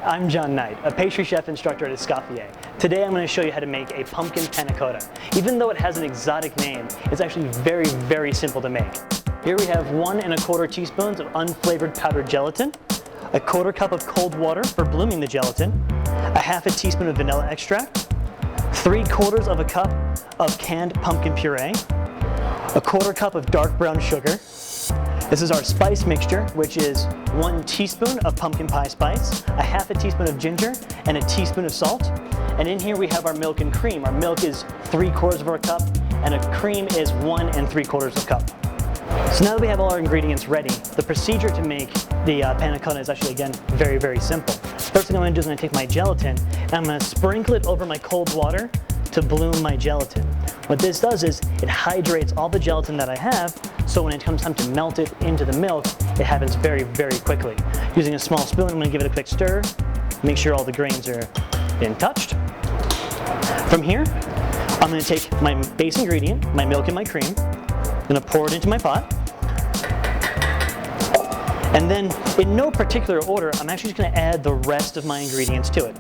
I'm John Knight, a pastry chef instructor at Escoffier. Today I'm going to show you how to make a pumpkin panna cotta. Even though it has an exotic name, it's actually very, very simple to make. Here we have 1 1/4 teaspoons of unflavored powdered gelatin, a 1/4 cup of cold water for blooming the gelatin, a 1/2 teaspoon of vanilla extract, 3/4 of a cup of canned pumpkin puree, a 1/4 cup of dark brown sugar. This is our spice mixture, which is 1 teaspoon of pumpkin pie spice, a 1/2 teaspoon of ginger, and a teaspoon of salt. And in here we have our milk and cream. Our milk is 3/4 of our cup, and a cream is 1 3/4 cup. So now that we have all our ingredients ready, the procedure to make the panna cotta is actually, again, very, very simple. First thing I'm going to do is I'm going to take my gelatin, and I'm going to sprinkle it over my cold water to bloom my gelatin. What this does is it hydrates all the gelatin that I have, so when it comes time to melt it into the milk, it happens very, very quickly. Using a small spoon, I'm going to give it a quick stir, make sure all the grains are been touched. From here, I'm going to take my base ingredient, my milk and my cream, I'm going to pour it into my pot, and then in no particular order, I'm actually just going to add the rest of my ingredients to it.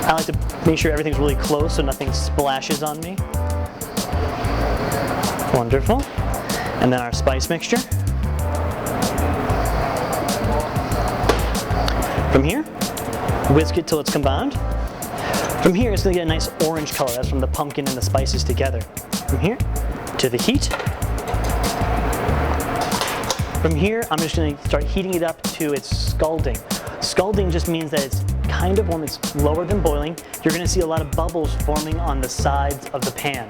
I like to make sure everything's really close so nothing splashes on me. Wonderful. And then our spice mixture. From here, whisk it till it's combined. From here, it's going to get a nice orange color. That's from the pumpkin and the spices together. From here to the heat. From here, I'm just going to start heating it up to its scalding. Scalding just means that it's kind of when it's lower than boiling, you're going to see a lot of bubbles forming on the sides of the pan.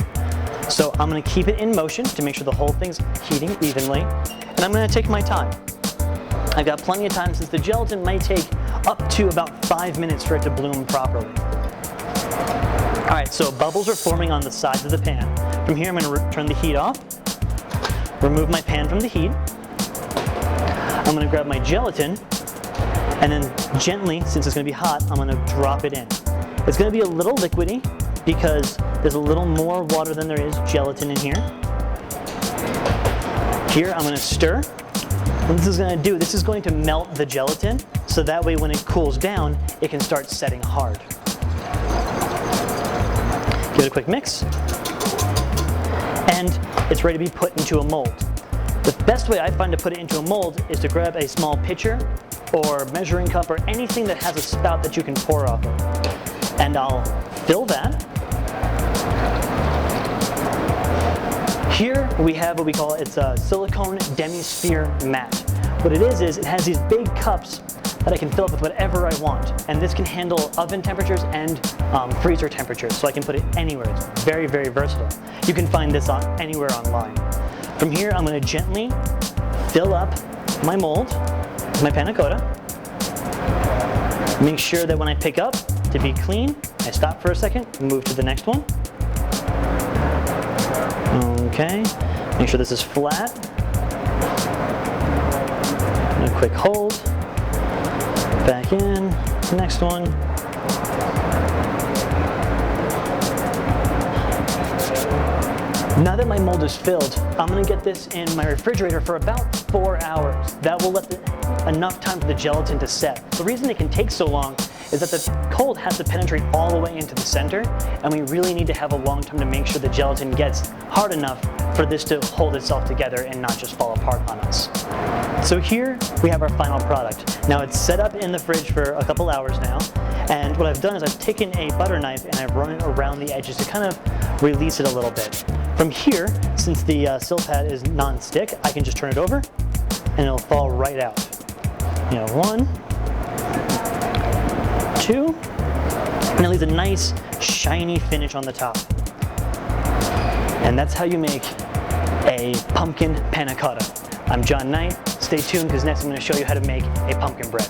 So I'm going to keep it in motion to make sure the whole thing's heating evenly, and I'm going to take my time. I've got plenty of time since the gelatin might take up to about 5 minutes for it to bloom properly. Alright, so bubbles are forming on the sides of the pan. From here I'm going to turn the heat off, remove my pan from the heat. I'm going to grab my gelatin, and then gently, since it's going to be hot, I'm going to drop it in. It's going to be a little liquidy because there's a little more water than there is gelatin in here. Here I'm going to stir. What this is going to do, this is going to melt the gelatin, so that way when it cools down, it can start setting hard. Give it a quick mix, and it's ready to be put into a mold. The best way I find to put it into a mold is to grab a small pitcher or measuring cup or anything that has a spout that you can pour off of. And I'll fill that. Here we have what we call, it's a silicone demi-sphere mat. What it is it has these big cups that I can fill up with whatever I want. And this can handle oven temperatures and freezer temperatures, so I can put it anywhere. It's very, very versatile. You can find this anywhere online. From here, I'm going to gently fill up my mold, my panna cotta. Make sure that when I pick up, to be clean, I stop for a second, move to the next one. Okay, make sure this is flat. And a quick hold. Back in, next one. Now that my mold is filled, I'm going to get this in my refrigerator for about 4 hours. That will let enough time for the gelatin to set. The reason it can take so long is that the cold has to penetrate all the way into the center, and we really need to have a long time to make sure the gelatin gets hard enough for this to hold itself together and not just fall apart on us. So here we have our final product. Now it's set up in the fridge for a couple hours now, and what I've done is I've taken a butter knife and I've run it around the edges to kind of release it a little bit. From here, since the sill pad is non-stick, I can just turn it over and it'll fall right out. You know, 1, 2, and it leaves a nice shiny finish on the top. And that's how you make a pumpkin panna cotta. I'm John Knight. Stay tuned because next I'm going to show you how to make a pumpkin bread.